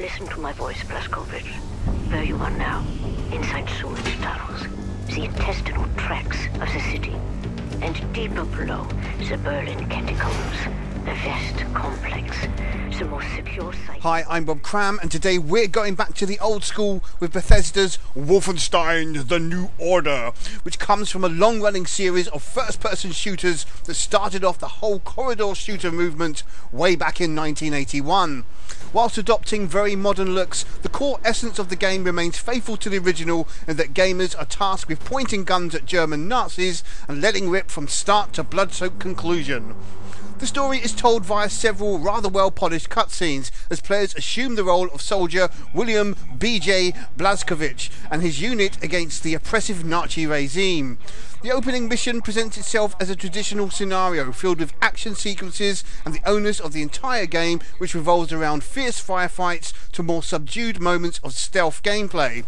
Listen to my voice, Blazkowicz. Where you are now, inside sewage tunnels, the intestinal tracts of the city, and deeper below, the Berlin catacombs, the West complex, the most secure site. Hi, I'm Bob Cram, and today we're going back to the old school with Bethesda's Wolfenstein: The New Order, which comes from a long-running series of first-person shooters that started off the whole corridor shooter movement way back in 1981. Whilst adopting very modern looks, the core essence of the game remains faithful to the original in that gamers are tasked with pointing guns at German Nazis and letting rip from start to blood-soaked conclusion. The story is told via several rather well-polished cutscenes as players assume the role of soldier William B.J. Blazkowicz and his unit against the oppressive Nazi regime. The opening mission presents itself as a traditional scenario filled with action sequences and the onus of the entire game, which revolves around fierce firefights to more subdued moments of stealth gameplay.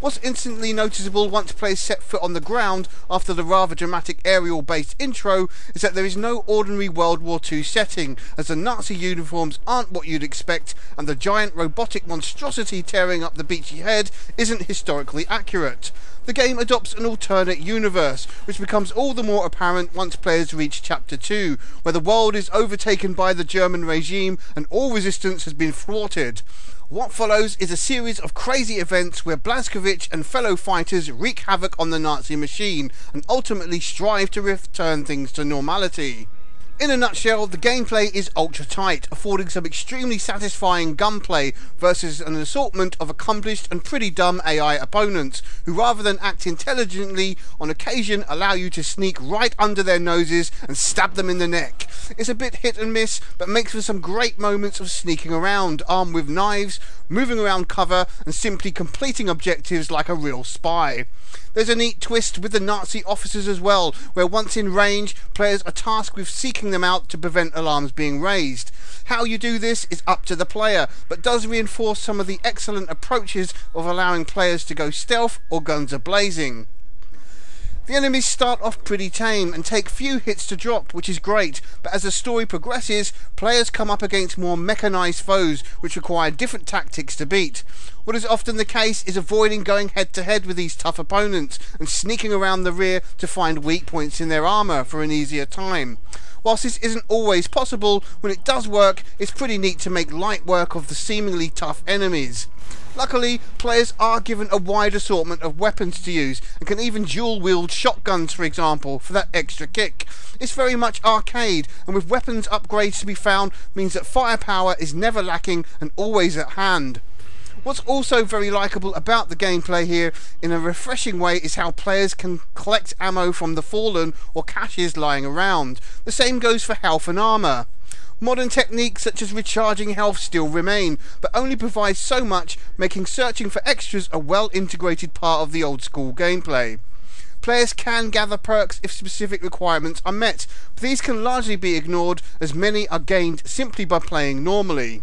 What's instantly noticeable once players set foot on the ground after the rather dramatic aerial-based intro is that there is no ordinary World War II setting, as the Nazi uniforms aren't what you'd expect and the giant robotic monstrosity tearing up the beachy head isn't historically accurate. The game adopts an alternate universe, which becomes all the more apparent once players reach Chapter 2, where the world is overtaken by the German regime and all resistance has been thwarted. What follows is a series of crazy events where Blazkowicz and fellow fighters wreak havoc on the Nazi machine and ultimately strive to return things to normality. In a nutshell, the gameplay is ultra tight, affording some extremely satisfying gunplay versus an assortment of accomplished and pretty dumb AI opponents, who rather than act intelligently, on occasion allow you to sneak right under their noses and stab them in the neck. It's a bit hit and miss, but makes for some great moments of sneaking around, armed with knives, moving around cover, and simply completing objectives like a real spy. There's a neat twist with the Nazi officers as well, where once in range, players are tasked with seeking them out to prevent alarms being raised. How you do this is up to the player, but does reinforce some of the excellent approaches of allowing players to go stealth or guns a-blazing. The enemies start off pretty tame and take few hits to drop, which is great, but as the story progresses, players come up against more mechanised foes which require different tactics to beat. What is often the case is avoiding going head to head with these tough opponents and sneaking around the rear to find weak points in their armour for an easier time. Whilst this isn't always possible, when it does work, it's pretty neat to make light work of the seemingly tough enemies. Luckily, players are given a wide assortment of weapons to use and can even dual-wield shotguns, for example, for that extra kick. It's very much arcade, and with weapons upgrades to be found means that firepower is never lacking and always at hand. What's also very likeable about the gameplay here in a refreshing way is how players can collect ammo from the fallen or caches lying around. The same goes for health and armour. Modern techniques such as recharging health still remain, but only provide so much, making searching for extras a well-integrated part of the old-school gameplay. Players can gather perks if specific requirements are met, but these can largely be ignored as many are gained simply by playing normally.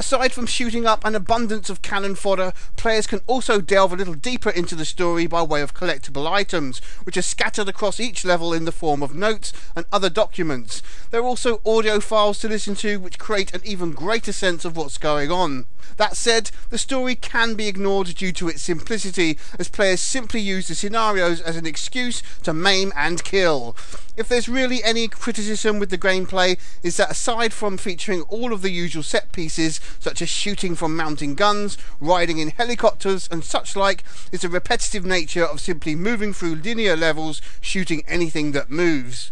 Aside from shooting up an abundance of cannon fodder, players can also delve a little deeper into the story by way of collectible items, which are scattered across each level in the form of notes and other documents. There are also audio files to listen to, which create an even greater sense of what's going on. That said, the story can be ignored due to its simplicity, as players simply use the scenarios as an excuse to maim and kill. If there's really any criticism with the gameplay, is that aside from featuring all of the usual set pieces, such as shooting from mountain guns, riding in helicopters and such like, is the repetitive nature of simply moving through linear levels, shooting anything that moves.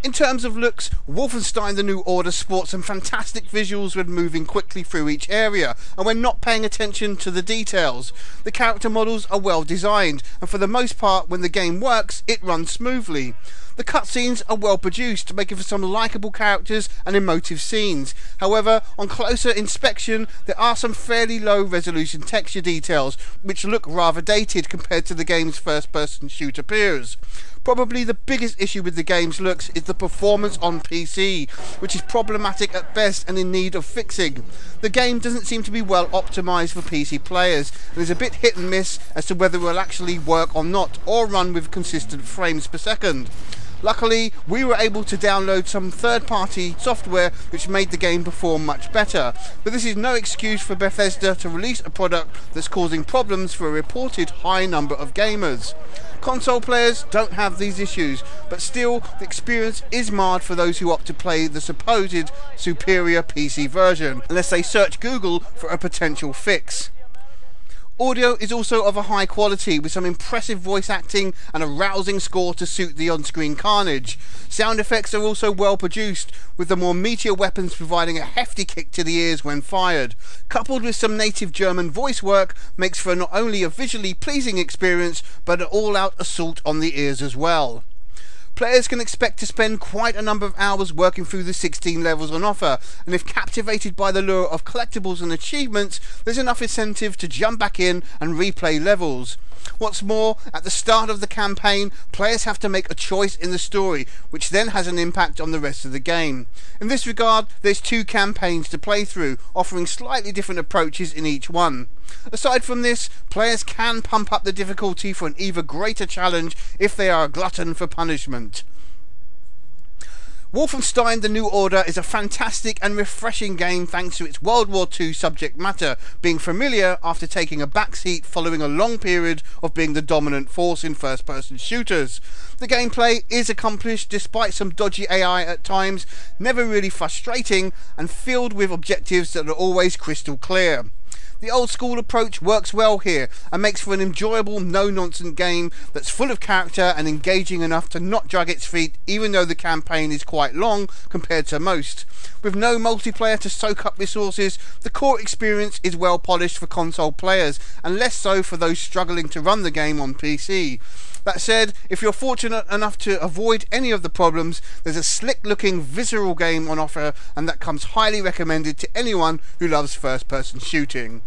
In terms of looks, Wolfenstein: The New Order sports some fantastic visuals when moving quickly through each area and when not paying attention to the details. The character models are well designed, and for the most part when the game works, it runs smoothly. The cutscenes are well produced, making for some likeable characters and emotive scenes. However, on closer inspection, there are some fairly low resolution texture details, which look rather dated compared to the game's first-person shooter peers. Probably the biggest issue with the game's looks is the performance on PC, which is problematic at best and in need of fixing. The game doesn't seem to be well optimised for PC players, and is a bit hit and miss as to whether it will actually work or not, or run with consistent frames per second. Luckily, we were able to download some third-party software which made the game perform much better, but this is no excuse for Bethesda to release a product that's causing problems for a reported high number of gamers. Console players don't have these issues, but still the experience is marred for those who opt to play the supposed superior PC version, unless they search Google for a potential fix. Audio is also of a high quality, with some impressive voice acting and a rousing score to suit the on-screen carnage. Sound effects are also well produced, with the more meatier weapons providing a hefty kick to the ears when fired. Coupled with some native German voice work, makes for not only a visually pleasing experience, but an all-out assault on the ears as well. Players can expect to spend quite a number of hours working through the 16 levels on offer, and if captivated by the lure of collectibles and achievements, there's enough incentive to jump back in and replay levels. What's more, at the start of the campaign, players have to make a choice in the story, which then has an impact on the rest of the game. In this regard, there's 2 campaigns to play through, offering slightly different approaches in each one. Aside from this, players can pump up the difficulty for an even greater challenge if they are a glutton for punishment. Wolfenstein: The New Order is a fantastic and refreshing game thanks to its World War II subject matter, being familiar after taking a backseat following a long period of being the dominant force in first-person shooters. The gameplay is accomplished despite some dodgy AI at times, never really frustrating, and filled with objectives that are always crystal clear. The old school approach works well here and makes for an enjoyable, no-nonsense game that's full of character and engaging enough to not drag its feet, even though the campaign is quite long compared to most. With no multiplayer to soak up resources, the core experience is well polished for console players and less so for those struggling to run the game on PC. That said, if you're fortunate enough to avoid any of the problems, there's a slick-looking, visceral game on offer, and that comes highly recommended to anyone who loves first-person shooting.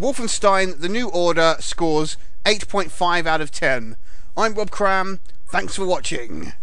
Wolfenstein: The New Order scores 8.5 out of 10. I'm Rob Cram. Thanks for watching.